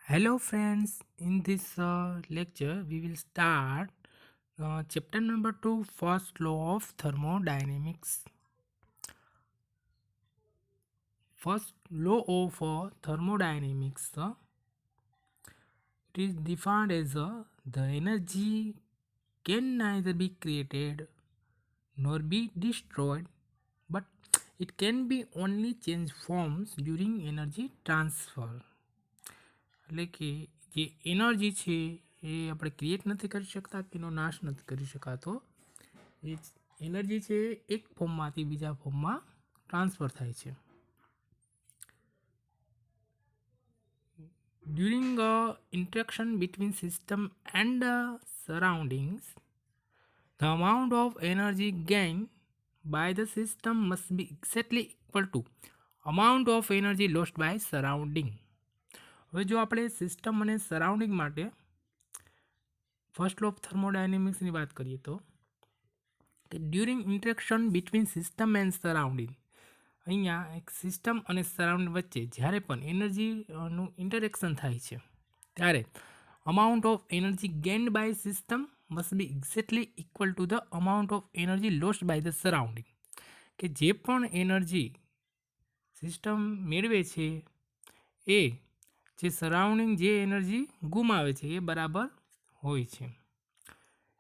Hello, friends. In this lecture, we will start chapter number 2, first law of thermodynamics. First law of thermodynamics it is defined as the energy can neither be created nor be destroyed, but it can be only change forms during energy transfer. એટલે કે જે energy છે એ આપણે create નથી કરી શકતા કે એનો નાશ નથી કરી શકાતો. એ એનર્જી છે એક ફોર્મમાંથી બીજા ફોર્મમાં ટ્રાન્સફર થાય છે. During interaction between system and surroundings the amount of energy gained by the system must be exactly equal to amount of energy lost by surrounding. હવે જો આપણે સિસ્ટમ અને સરાઉન્ડિંગ માટે ફર્સ્ટ લો ઓફ થર્મોડાયનેમિક્સની વાત કરીએ તો કે during interaction between system and surrounding, અહીંયા એક સિસ્ટમ અને સરાઉન્ડિંગ વચ્ચે જ્યારે પણ એનર્જીનું ઇન્ટરેક્શન થાય છે ત્યારે amount of energy gained by system must be exactly equal to the amount of energy lost by the surrounding. કે જે પણ એનર્જી સિસ્ટમ મેળવે છે એ જે સરાઉન્ડિંગ જે એનર્જી ગુમાવે છે એ બરાબર હોય છે.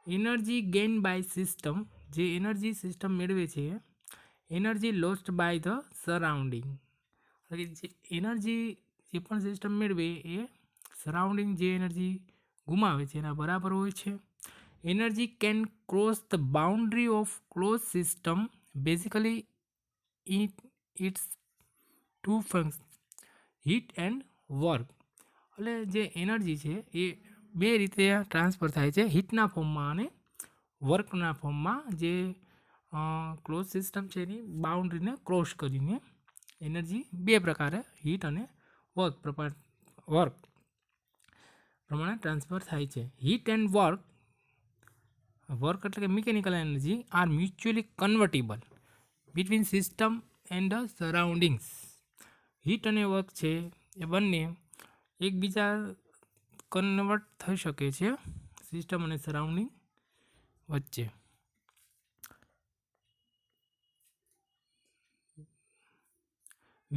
એનર્જી ગેઇન બાય સિસ્ટમ, જે એનર્જી સિસ્ટમ મેળવે છે energy lost by the surrounding, જે એનર્જી જે પણ સિસ્ટમ મેળવે એ સરાઉન્ડિંગ જે એનર્જી ગુમાવે છે એના બરાબર હોય છે. Energy can cross the boundary of close system. Basically it's two function heat and work. એટલે જે એનર્જી છે એ બે રીતે ટ્રાન્સફર થાય છે, હીટના ફોર્મમાં અને વર્કના ફોર્મમાં. જે ક્લોઝ સિસ્ટમ છે એની બાઉન્ડ્રીને ક્રોસ કરીને એનર્જી બે પ્રકારે હીટ અને વર્ક પ્રમાણે ટ્રાન્સફર થાય છે. હીટ એન્ડ વર્ક એટલે કે mechanical energy are mutually convertible between system and surroundings. Heat અને વર્ક છે એ બંને એકબીજા કન્વર્ટ થઈ શકે છે સિસ્ટમ અને સરાઉન્ડિંગ વચ્ચે.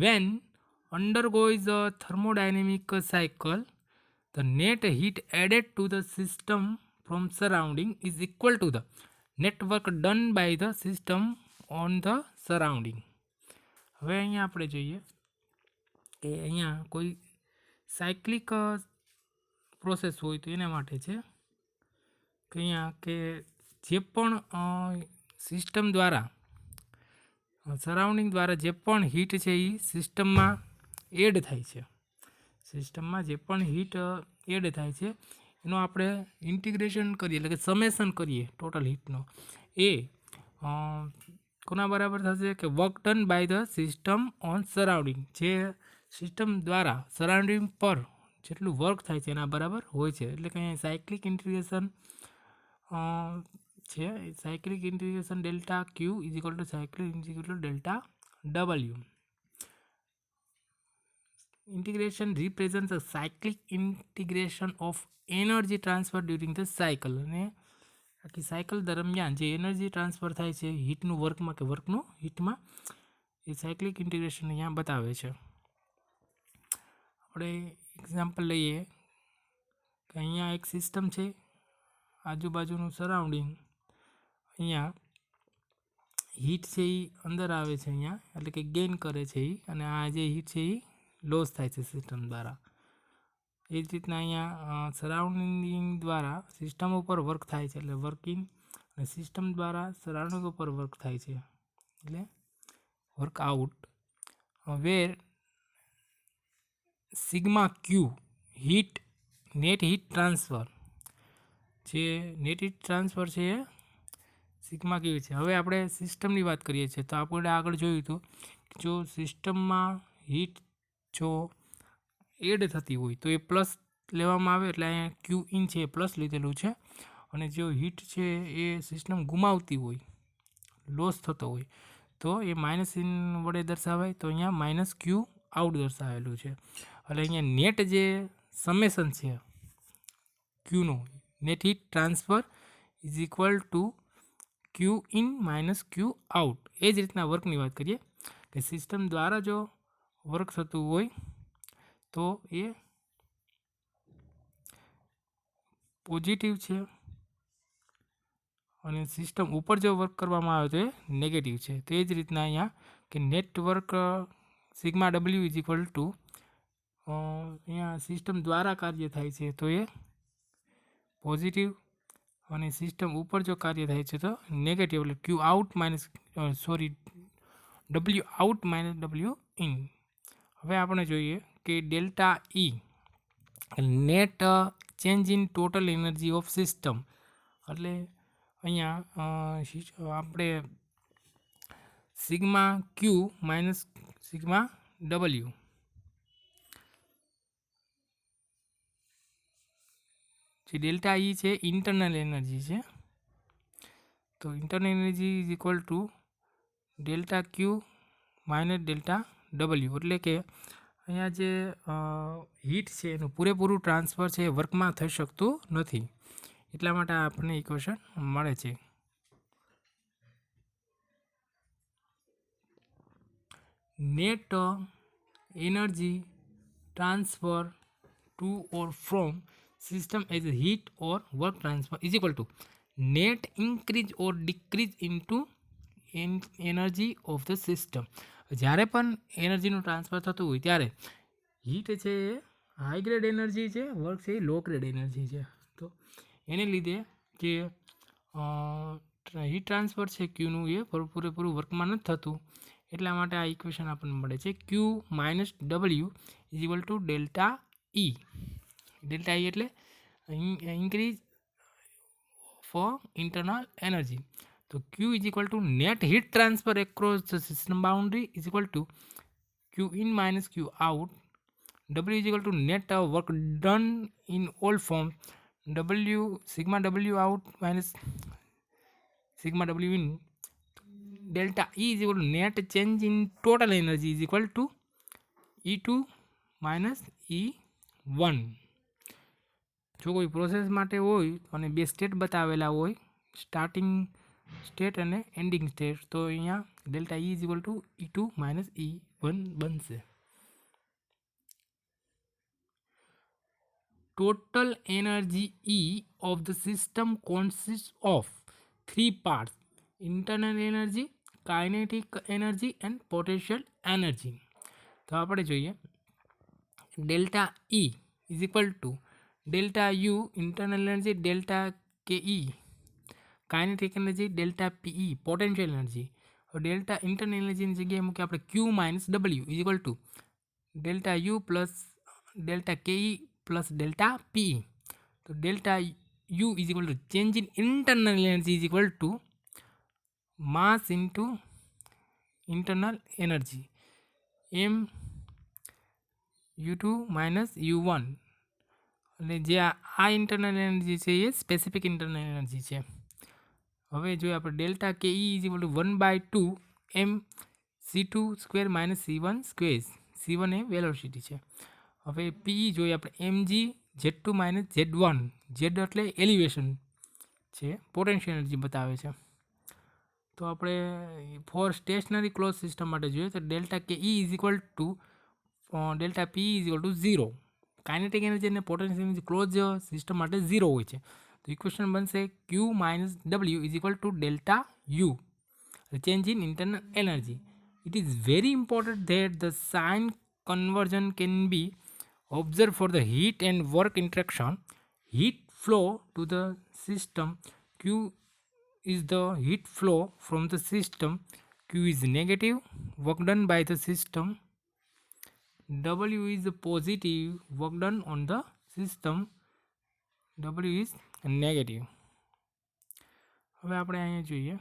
When undergoes a thermodynamic cycle, the net heat added to the system from surrounding is equal to the net work done by the system on the surrounding. હવે અહીંયા આપણે જોઈએ કે અહીંયા કોઈ સાયક્લિક પ્રોસેસ હોય તો એના માટે છે કે અહીંયા કે જે પણ સિસ્ટમ દ્વારા સરાઉન્ડિંગ દ્વારા જે પણ હીટ છે એ સિસ્ટમમાં એડ થાય છે. સિસ્ટમમાં જે પણ હીટ એડ થાય છે એનું આપણે ઇન્ટિગ્રેશન કરીએ એટલે કે સમેશન કરીએ ટોટલ હીટનો, એ કોના બરાબર થશે કે work done by the system on surrounding. જે સિસ્ટમ દ્વારા સરાઉન્ડિંગ પર જેટલું વર્ક થાય છે એના બરાબર હોય છે. એટલે કે અહીંયા સાયક્લિક ઇન્ટિગ્રેશન છે, cyclic integration delta Q is equal two cyclic integration delta W. integration represents a cyclic integration of energy transfer during the cycle. અને આખી સાયકલ દરમિયાન જે એનર્જી ટ્રાન્સફર થાય છે હીટનું વર્કમાં કે વર્કનું હીટમાં, એ સાયક્લિક ઇન્ટિગ્રેશન અહીંયા બતાવે છે. આપણે એક્ઝામ્પલ લઈએ કે અહીંયા એક સિસ્ટમ છે, આજુબાજુનું સરાઉન્ડિંગ, અહીંયા હીટ છે એ અંદર આવે છે અહીંયા એટલે કે ગેઇન કરે છે એ, અને આ જે હીટ છે એ લોસ થાય છે સિસ્ટમ દ્વારા. એ જ રીતના અહીંયા સરાઉન્ડિંગ દ્વારા સિસ્ટમ ઉપર વર્ક થાય છે એટલે વર્કિંગ, અને સિસ્ટમ દ્વારા સરાઉન્ડિંગ ઉપર વર્ક થાય છે એટલે work out. Where sigma Q heat net heat transfer, જે નેટ હીટ ટ્રાન્સફર છે એ સિગ્મા ક્યુ છે. હવે આપણે સિસ્ટમની વાત કરીએ છીએ તો આપણે આગળ જોયું હતું જો સિસ્ટમમાં હીટ જો એડ થતી હોય તો એ પ્લસ લેવામાં આવે, એટલે અહીંયા ક્યુ ઇન છે એ પ્લસ લીધેલું છે. અને જો હીટ છે એ સિસ્ટમ ગુમાવતી હોય, લોસ થતો હોય તો એ માઇનસ ઇન વડે દર્શાવાય, તો અહીંયા માઇનસ ક્યુ આઉટ દર્શાવેલું છે. એટલે અહીંયા નેટ જે સમેશન છે ક્યુનો, net heat transfer is equal to Q in minus Q out. એ જ રીતના વર્કની વાત કરીએ કે સિસ્ટમ દ્વારા જો વર્ક થતું હોય તો એ પોઝિટિવ છે અને સિસ્ટમ ઉપર જો વર્ક કરવામાં આવે તો એ નેગેટિવ છે. તો એ જ રીતના અહીંયા કે network sigma W is equal two અહીંયા સિસ્ટમ દ્વારા કાર્ય થાય છે તો એ પોઝિટિવ અને સિસ્ટમ ઉપર જો કાર્ય થાય છે તો નેગેટિવ, એટલે Q out minus W out minus W in. હવે આપણે જોઈએ કે delta E net change in total energy of system, એટલે અહીંયા આપણે sigma Q minus sigma W, જે ડેલ્ટા ઈ છે ઇન્ટરનલ એનર્જી છે. તો internal energy is equal to delta Q minus delta W, એટલે કે અહીંયા જે હીટ છે એનું પૂરેપૂરું ટ્રાન્સફર છે એ વર્કમાં થઈ શકતું નથી, એટલા માટે આપણને ઇક્વેશન મળે છે. Net energy transfer two or from system as heat or work transfer is equal to net increase or decrease into energy of the system. જ્યારે પણ એનર્જીનું ટ્રાન્સફર થતું હોય ત્યારે હીટ છે એ હાઈ ગ્રેડ એનર્જી છે, વર્ક છે એ લો ગ્રેડ એનર્જી છે. તો એને લીધે જે હીટ ટ્રાન્સફર છે ક્યુનું એ પૂરેપૂરું વર્કમાં નથી થતું, એટલા માટે આ ઇક્વેશન આપણને મળે છે Q minus W is equal to delta E. Delta E એટલે ઇન્ક્રીઝ ફોર ઇન્ટરનલ એનર્જી. તો Q is equal to net heat transfer across the system boundary is equal to Q in minus Q out. W is equal to net work done in all form. W sigma W out minus sigma W in. Delta E is equal to net change in total energy is equal to E2 minus E1. જો કોઈ process માટે હોય અને બે state બતાવેલા હોય, starting state અને ending state, તો અહીંયા delta E is equal to E2 minus E1 બનશે. Total energy E of the system consists of three parts: internal energy, kinetic energy and potential energy. તો આપણે જોઈએ delta E is equal to delta U internal energy, delta KE kinetic energy, delta PE potential energy. Delta internal energy ની જગ્યાએ મૂકી આપણે Q minus W is equal to delta U plus delta KE plus delta PE. तो delta U is equal to change in internal energy is equal to mass into internal energy m U2 minus U1. એટલે જે આ internal energy છે એ specific internal energy છે. હવે જોઈએ આપણે delta K E is equal to 1/2 M C2 square minus C1 square. C1 એ velocity છે. હવે પીઈ જોઈએ આપણે mg Z2 minus Z1. Z એટલે એલિવેશન છે, પોટેન્શિયલ એનર્જી બતાવે છે. તો આપણે ફોર સ્ટેશનરી ક્લોઝ સિસ્ટમ માટે જોઈએ તો delta K E is equal to delta P is equal to 0. Kinetic energy અને પોટેન્શિયલ એનર્જી ક્લોઝ સિસ્ટમ માટે 0 હોય છે. તો ઇક્વેશન બનશે Q minus W is equal to delta U, change in internal energy. It is very important that the sign conversion can be observed for the heat and work interaction. Heat flow to the system, Q is the heat flow from the system, Q is negative work done by the system, W is the positive work done on the system, W is negative. હવે આપણે અહીંયા જોઈએ